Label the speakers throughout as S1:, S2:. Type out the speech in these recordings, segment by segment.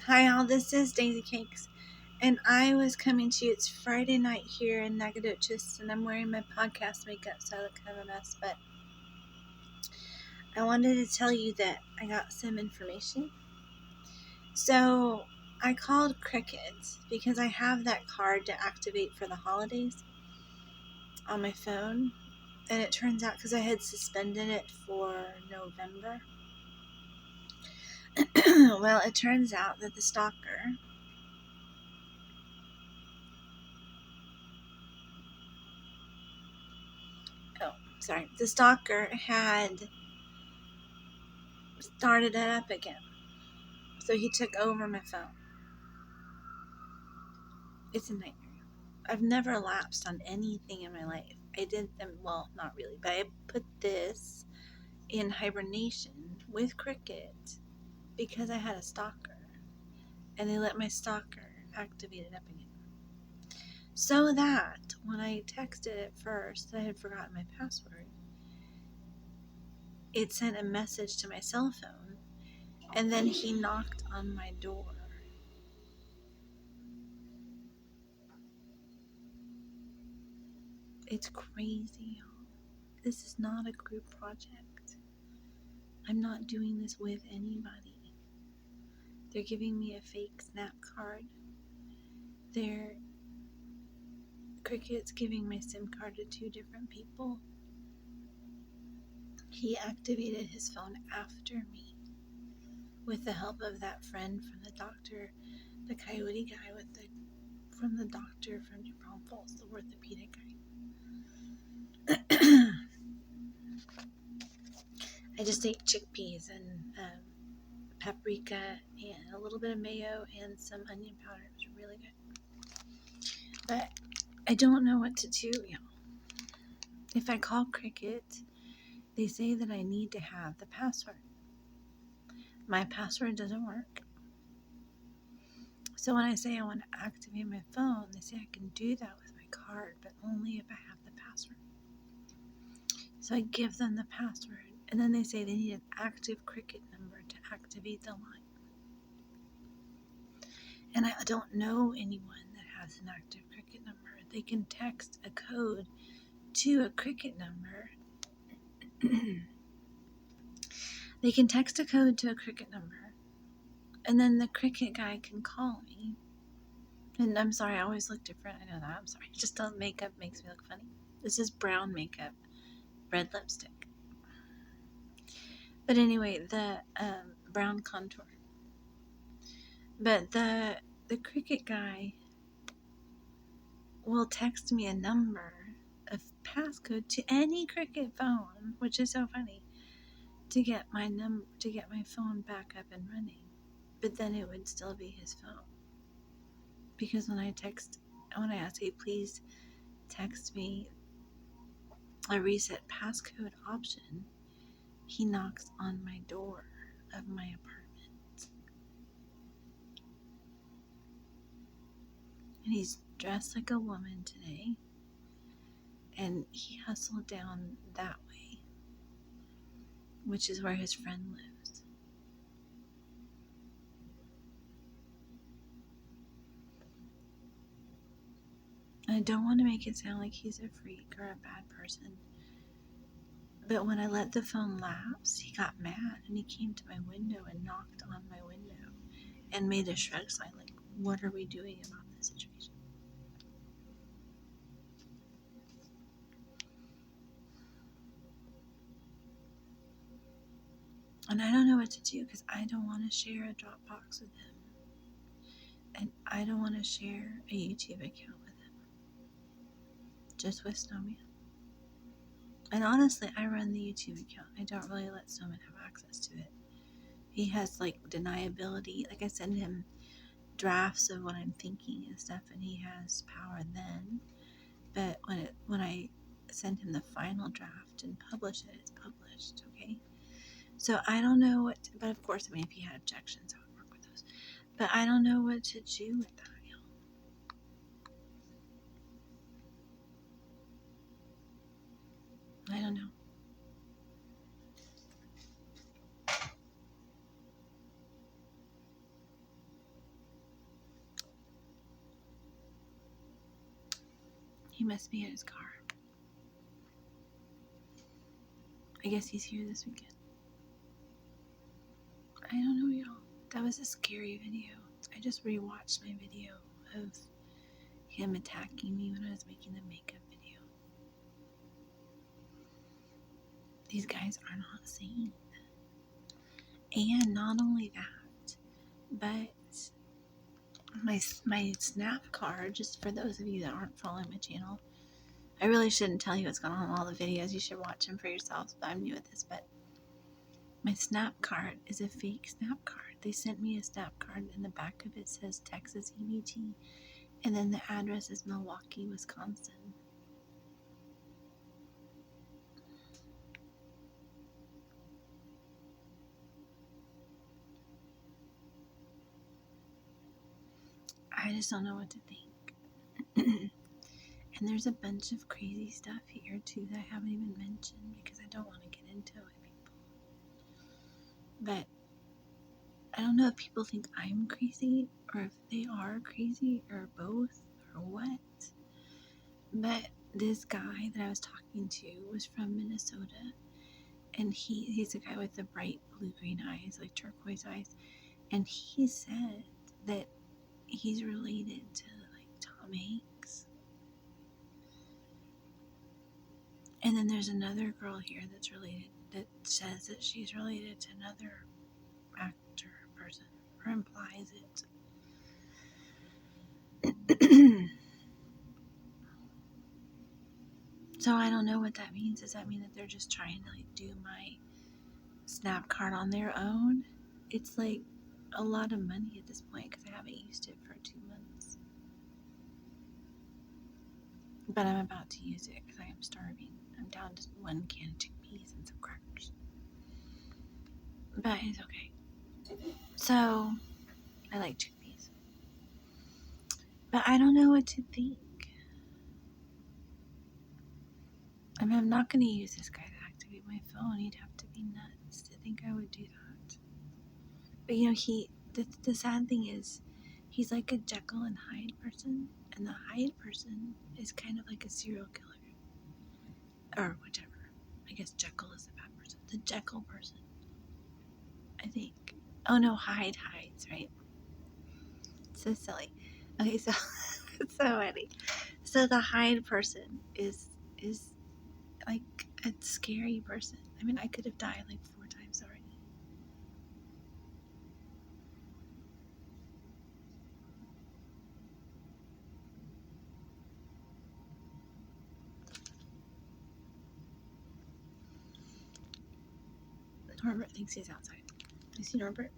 S1: Hi all, this is Daisycakes, and I was coming to you. It's Friday night here in Nacogdoches, and I'm wearing my podcast makeup, so I look kind of a mess, but I wanted to tell you that I got some information. So, I called Cricket because I have that card to activate for the holidays on my phone, and it turns out, because I had suspended it for November, well, it turns out that the stalker had started it up again. So he took over my phone. It's a nightmare. I've never lapsed on anything in my life. I did them, well, not really, but I put this in hibernation with Cricket because I had a stalker, and they let my stalker activate it up again. So that when I texted it first, I had forgotten my password. It sent a message to my cell phone, and then he knocked on my door. It's crazy, y'all. This is not a group project. I'm not doing this with anybody. They're giving me a fake snap card. Cricket's giving my SIM card to 2 different people. He activated his phone after me with the help of that friend from the doctor, the coyote guy from the doctor from New Braunfels, the orthopedic guy. I just ate chickpeas and paprika and a little bit of mayo and some onion powder. It was really good. But I don't know what to do, y'all. If I call Cricket, they say that I need to have the password. My password doesn't work. So when I say I want to activate my phone, they say I can do that with my card, but only if I have the password. So I give them the password, and then they say they need an active Cricket number to activate the line. And I don't know anyone that has an active Cricket number. They can text a code to a Cricket number. They can text a code to a Cricket number, and then the Cricket guy can call me. And I'm sorry, I always look different. I know that. I'm sorry. Just the makeup makes me look funny. This is brown makeup, red lipstick. But anyway, the brown contour. But the Cricket guy will text me a number of passcode to any Cricket phone, which is so funny, to get my phone back up and running. But then it would still be his phone. Because when I ask, hey, please text me a reset passcode option, he knocks on my door of my apartment. And he's dressed like a woman today. And he hustled down that way, which is where his friend lives. And I don't want to make it sound like he's a freak or a bad person. But when I let the phone lapse, he got mad and he came to my window and knocked on my window and made a shrug sign like, what are we doing about this situation? And I don't know what to do because I don't want to share a Dropbox with him. And I don't want to share a YouTube account with him. Just with Snowman. And honestly, I run the YouTube account. I don't really let Snowman have access to it. He has deniability. I send him drafts of what I'm thinking and stuff, and he has power then. But when I send him the final draft and publish it, it's published, okay? So I don't know but of course, if he had objections, I would work with those. But I don't know what to do with that, y'all. I don't know. He must be in his car. I guess he's here this weekend. I don't know, y'all. That was a scary video. I just rewatched my video of him attacking me when I was making the makeup video. These guys are not sane. And not only that, but my Snap card, just for those of you that aren't following my channel, I really shouldn't tell you what's going on in all the videos. You should watch them for yourselves, but I'm new at this. But my Snap card is a fake Snap card. They sent me a Snap card, and the back of it says Texas EBT, and then the address is Milwaukee, Wisconsin. I just don't know what to think. And there's a bunch of crazy stuff here too that I haven't even mentioned because I don't want to get into it with people. But I don't know if people think I'm crazy or if they are crazy or both or what. But this guy that I was talking to was from Minnesota, and he's a guy with the bright blue-green eyes, like turquoise eyes, and he said that he's related to like Tom Hanks. And then there's another girl here that's related, that says that she's related to another actor person, or implies it. So I don't know what that means. Does that mean that they're just trying to like do my Snap card on their own? It's like a lot of money at this point because I haven't used it for 2 months. But I'm about to use it because I am starving. I'm down to 1 can of chickpeas and some crackers. But it's okay. So, I like chickpeas. But I don't know what to think. I mean, I'm not going to use this guy to activate my phone. He'd have to be nuts to think I would do that. But you know, the sad thing is, he's like a Jekyll and Hyde person. And the Hyde person is kind of like a serial killer. Or whichever. I guess Jekyll is the bad person. The Jekyll person, I think. Oh no, Hyde hides, right? So silly. Okay, so it's so funny. So the Hyde person is like a scary person. I mean, I could have died like 4 times already. Norbert thinks he's outside. You see Norbert?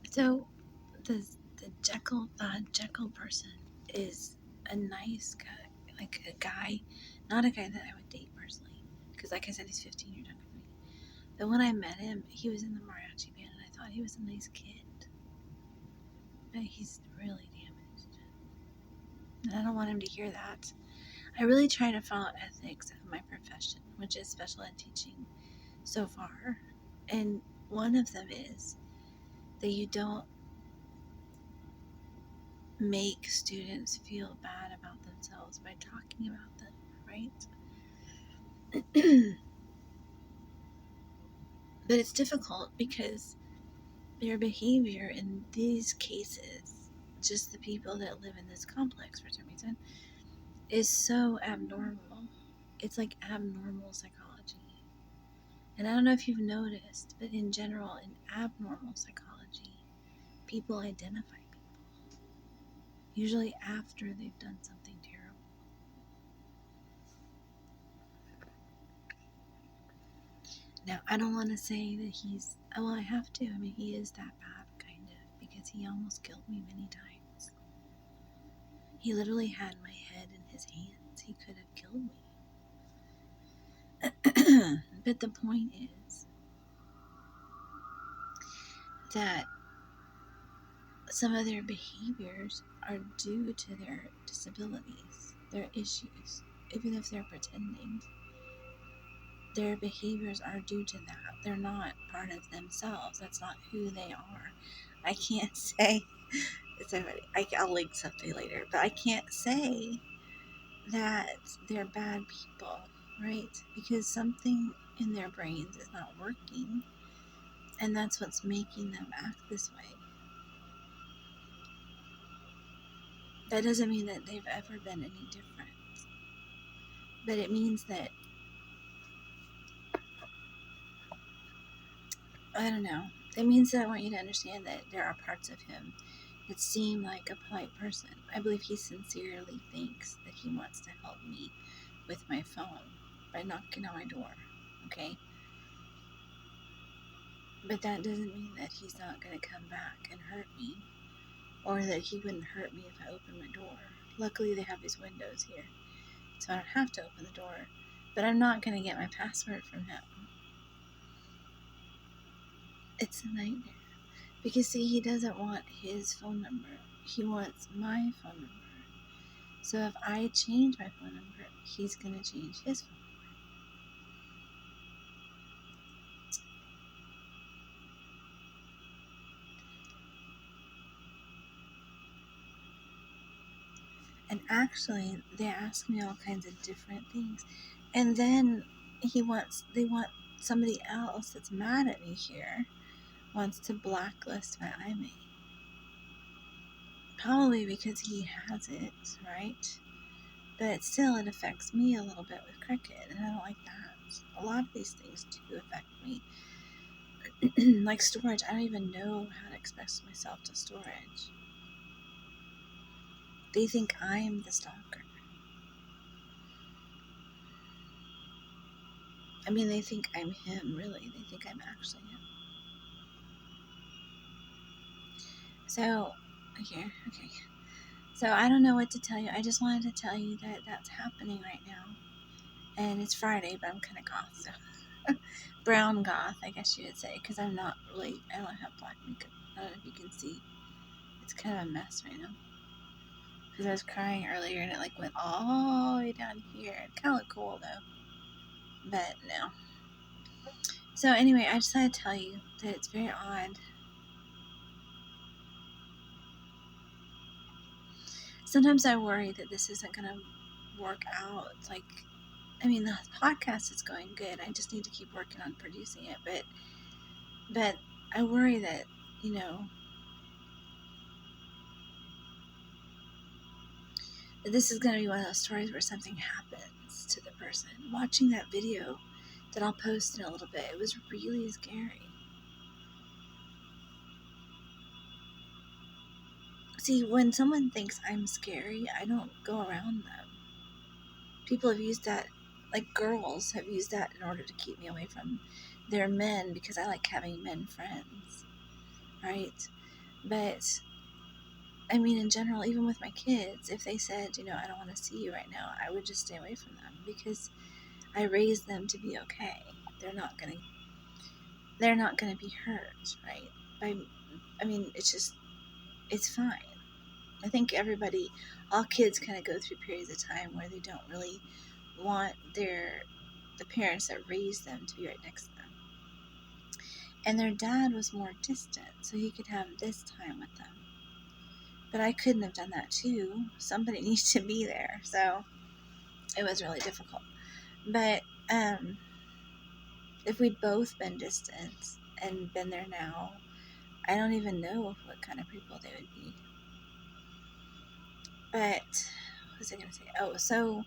S1: So the Jekyll person is a nice guy, like a guy, not a guy that I would date personally, because like I said, he's 15 years younger than me. But when I met him, he was in the mariachi band, and I thought he was a nice kid. But he's really damaged, and I don't want him to hear that. I really try to follow ethics of my profession, which is special ed teaching so far, and one of them is that you don't make students feel bad about themselves by talking about them, right? But it's difficult because their behavior in these cases, just the people that live in this complex for some reason, is so abnormal. It's like abnormal psychology. And I don't know if you've noticed, but in general, in abnormal psychology, people identify people, usually after they've done something terrible. Now, I don't want to say that he's, well, I have to. I mean, he is that bad, kind of, because he almost killed me many times. He literally had my head in his hands. He could have killed me. But the point is that some of their behaviors are due to their disabilities, their issues, even if they're pretending. their behaviors are due to that. They're not part of themselves. That's not who they are. I can't say, I'll link something later, but I can't say that they're bad people, right? Because something in their brains is not working, and that's what's making them act this way. That doesn't mean that they've ever been any different, but it means that, I don't know, it means that I want you to understand that there are parts of him that seem like a polite person. I believe he sincerely thinks that he wants to help me with my phone by knocking on my door, okay? But that doesn't mean that he's not going to come back and hurt me, or that he wouldn't hurt me if I opened my door. Luckily, they have these windows here, so I don't have to open the door. But I'm not going to get my password from him. It's a nightmare. Because, see, he doesn't want his phone number. He wants my phone number. So if I change my phone number, he's going to change his phone number. And actually, they ask me all kinds of different things. And then they want somebody else that's mad at me here, wants to blacklist my IMEI. Probably because he has it, right? But still, it affects me a little bit with Cricket, and I don't like that. A lot of these things do affect me. Like storage, I don't even know how to express myself to storage. They think I'm the stalker. I mean, they think I'm him, really. They think I'm actually him. So, here, okay. So, I don't know what to tell you. I just wanted to tell you that that's happening right now. And it's Friday, but I'm kind of goth, so. Brown goth, I guess you would say, because I'm not really, I don't have black makeup. I don't know if you can see. It's kind of a mess right now. Because I was crying earlier and it like went all the way down here. It kind of looked cool though. But no. So anyway, I just had to tell you that it's very odd. Sometimes I worry that this isn't going to work out. Like, I mean, the podcast is going good. I just need to keep working on producing it. But I worry that, you know, that this is going to be one of those stories where something happens to the person. Watching that video that I'll post in a little bit, it was really scary. See, when someone thinks I'm scary, I don't go around them. People have used that, like girls have used that in order to keep me away from their men because I like having men friends, right? But, I mean, in general, even with my kids, if they said, you know, I don't want to see you right now, I would just stay away from them because I raised them to be okay. They're not gonna be hurt, right? I mean, it's fine. I think all kids kind of go through periods of time where they don't really want the parents that raised them to be right next to them. And their dad was more distant, so he could have this time with them. But I couldn't have done that too. Somebody needs to be there, so it was really difficult. But if we'd both been distant and been there now, I don't even know what kind of people they would be. But what was I going to say? Oh, so,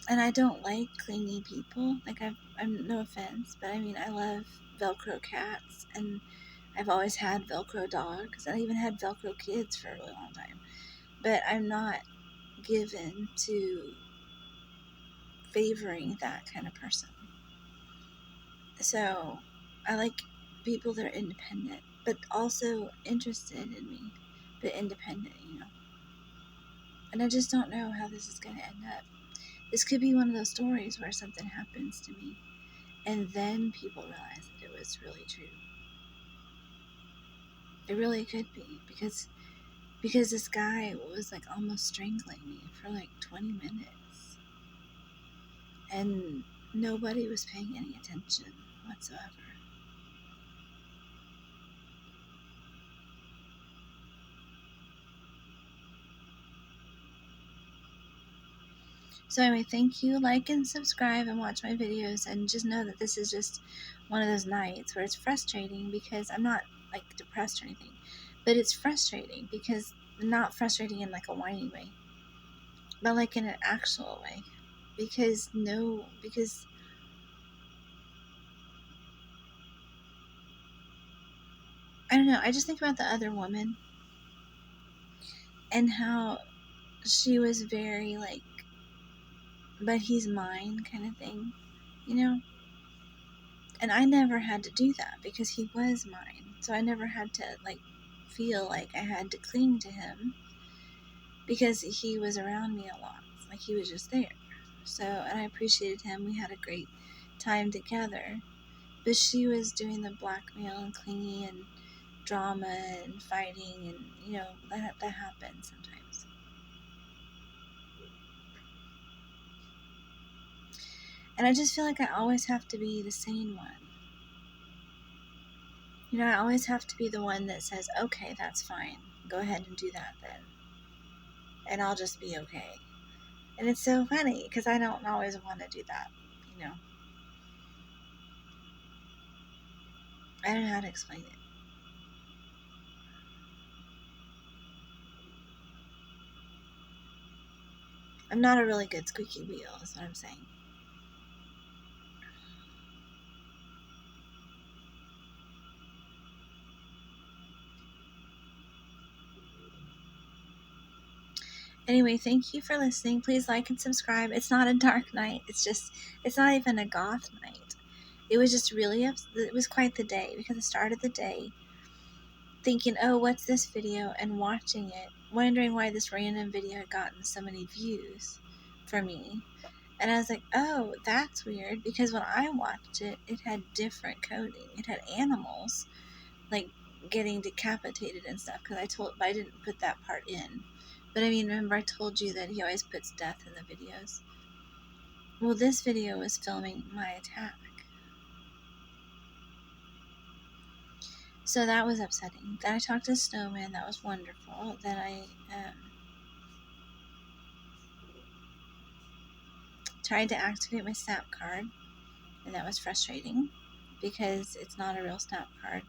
S1: and I don't like clingy people. Like, I'm no offense, but I mean, I love Velcro cats, and I've always had Velcro dogs. I even had Velcro kids for a really long time. But I'm not given to favoring that kind of person. So I like people that are independent, but also interested in me, but independent, you know. And I just don't know how this is going to end up. This could be one of those stories where something happens to me, and then people realize that it was really true. It really could be, because this guy was like almost strangling me for like 20 minutes. and nobody was paying any attention whatsoever. So anyway, thank you. Like and subscribe and watch my videos, and just know that this is just one of those nights where it's frustrating because I'm not like depressed or anything, but it's frustrating because not frustrating in like a whiny way, but like in an actual way, because I don't know, I just think about the other woman and how she was very like, but he's mine kind of thing, you know? And I never had to do that because he was mine. So I never had to like feel like I had to cling to him because he was around me a lot. Like he was just there. So, and I appreciated him. We had a great time together. But she was doing the blackmail and clinging and drama and fighting, and you know, that happens sometimes. And I just feel like I always have to be the sane one. You know, I always have to be the one that says, okay, that's fine. Go ahead and do that then. And I'll just be okay. And it's so funny because I don't always want to do that, you know. I don't know how to explain it. I'm not a really good squeaky wheel, is what I'm saying. Anyway, thank you for listening. Please like and subscribe. It's not a dark night. It's not even a goth night. It was just really, it was quite the day because I started the day thinking, oh, what's this video? And watching it, wondering why this random video had gotten so many views for me. And I was like, oh, that's weird because when I watched it, it had different coding. It had animals like getting decapitated and stuff because I didn't put that part in. But I mean, remember I told you that he always puts death in the videos? Well, this video was filming my attack. So that was upsetting. Then I talked to Snowman. That was wonderful. Then I tried to activate my snap card, and that was frustrating because it's not a real snap card.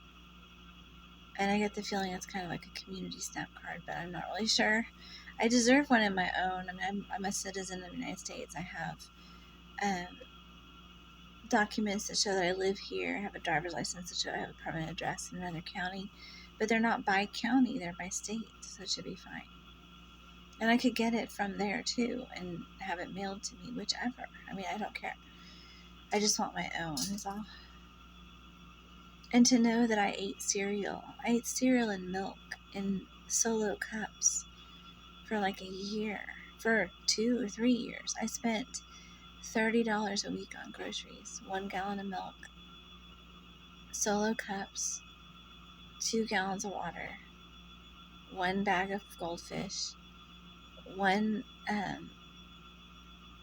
S1: And I get the feeling it's kind of like a community snap card, but I'm not really sure. I deserve one in my own. I mean, I'm a citizen of the United States. I have documents that show that I live here. I have a driver's license that show I have a permanent address in another county, but they're not by county, they're by state, so it should be fine. And I could get it from there too and have it mailed to me, whichever. I mean, I don't care. I just want my own, is all. And to know that I ate cereal. I ate cereal and milk in solo cups for like a year. For 2 or 3 years. I spent $30 a week on groceries. 1 gallon of milk, solo cups, 2 gallons of water, 1 bag of goldfish, 1,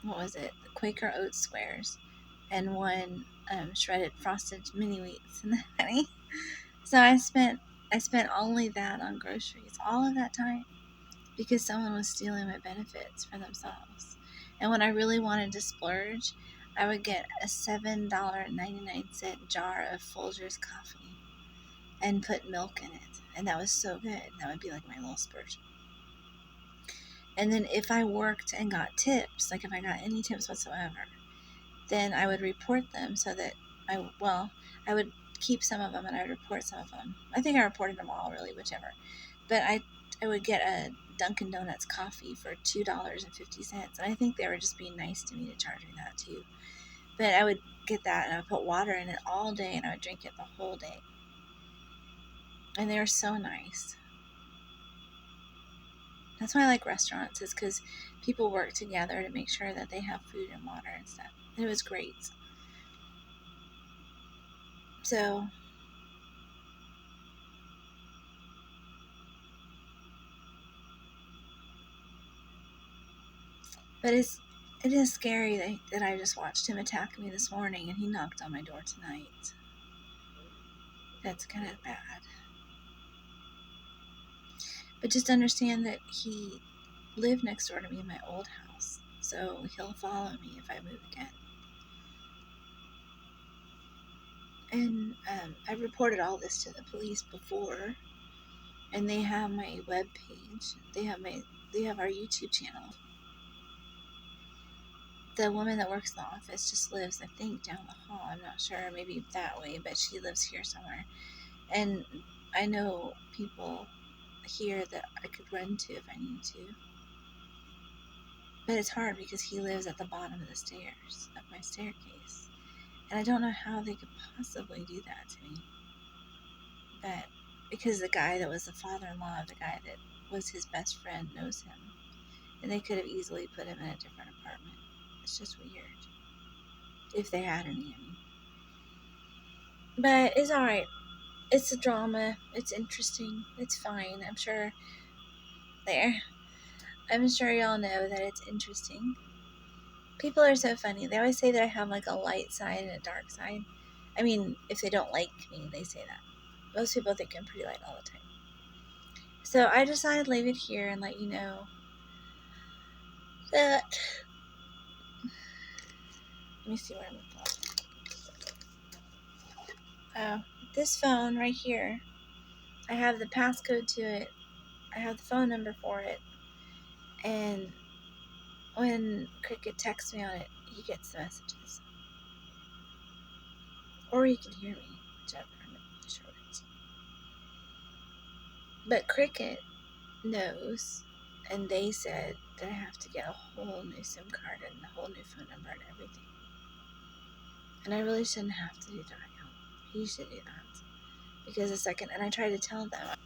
S1: what was it? The Quaker Oats squares, and 1 shredded frosted mini wheats and the honey. So I spent only that on groceries all of that time because someone was stealing my benefits for themselves. And when I really wanted to splurge, I would get a $7.99 jar of Folgers coffee and put milk in it. And that was so good. That would be like my little splurge. And then if I worked and got tips, like if I got any tips whatsoever, then I would report them so that I would keep some of them and I would report some of them. I think I reported them all, really, whichever. But I would get a Dunkin' Donuts coffee for $2.50, and I think they were just being nice to me to charge me that too. But I would get that and I would put water in it all day and I would drink it the whole day. And they were so nice. That's why I like restaurants, is because people work together to make sure that they have food and water and stuff. And it was great. So, but It is scary that I just watched him attack me this morning, and he knocked on my door tonight. That's kind of bad. But just understand that he lived next door to me in my old house, so he'll follow me if I move again. And I reported all this to the police before, and they have my webpage. They have our YouTube channel. The woman that works in the office just lives, I think, down the hall. I'm not sure, maybe that way, but she lives here somewhere. And I know people here that I could run to if I need to. But it's hard because he lives at the bottom of the stairs of my staircase. And I don't know how they could possibly do that to me. But because the guy that was the father-in-law of the guy that was his best friend knows him. And they could have easily put him in a different apartment. It's just weird. If they had any, I mean. But it's alright. It's a drama. It's interesting. It's fine. I'm sure y'all know that it's interesting. People are so funny. They always say that I have like a light side and a dark side. I mean, if they don't like me, they say that. Most people think I'm pretty light all the time. So I decided to leave it here and let you know that. Let me see where I'm going. This phone right here, I have the passcode to it. I have the phone number for it. And when Cricket texts me on it, he gets the messages. Or he can hear me, whichever. I'm not sure which. But Cricket knows, and they said that I have to get a whole new SIM card and a whole new phone number and everything. And I really shouldn't have to do that. He should do that. Because and I tried to tell them.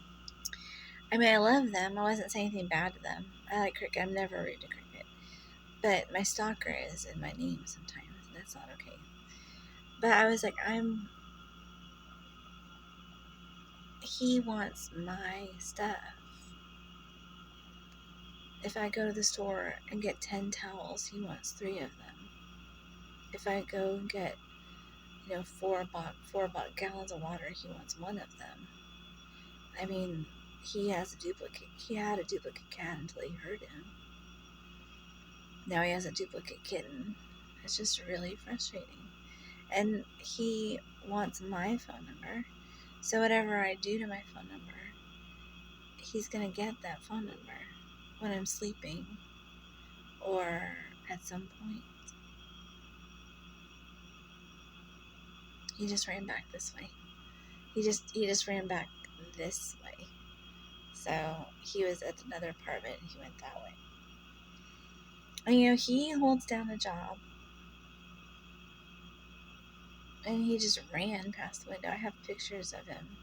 S1: I mean, I love them. I wasn't saying anything bad to them. I like Cricket. I'm never rude to Cricket. But my stalker is in my name sometimes. And that's not okay. But I was like, he wants my stuff. If I go to the store and get 10 towels, he wants 3 of them. If I go and get, 4 gallons of water, he wants 1 of them. I mean, he had a duplicate cat until he hurt him. Now he has a duplicate kitten. It's just really frustrating. And he wants my phone number. So whatever I do to my phone number, he's going to get that phone number when I'm sleeping or at some point. He just ran back this way. He just ran back this way. So he was at another apartment and he went that way. And he holds down a job. And he just ran past the window. I have pictures of him.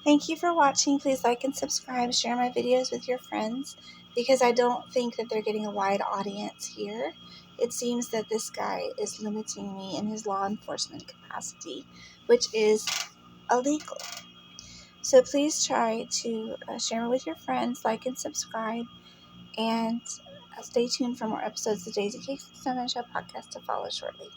S1: Thank you for watching. Please like and subscribe. Share my videos with your friends because I don't think that they're getting a wide audience here. It seems that this guy is limiting me in his law enforcement capacity, which is illegal. So please try to share me with your friends, like and subscribe, and stay tuned for more episodes of the Daisycakes Show podcast to follow shortly.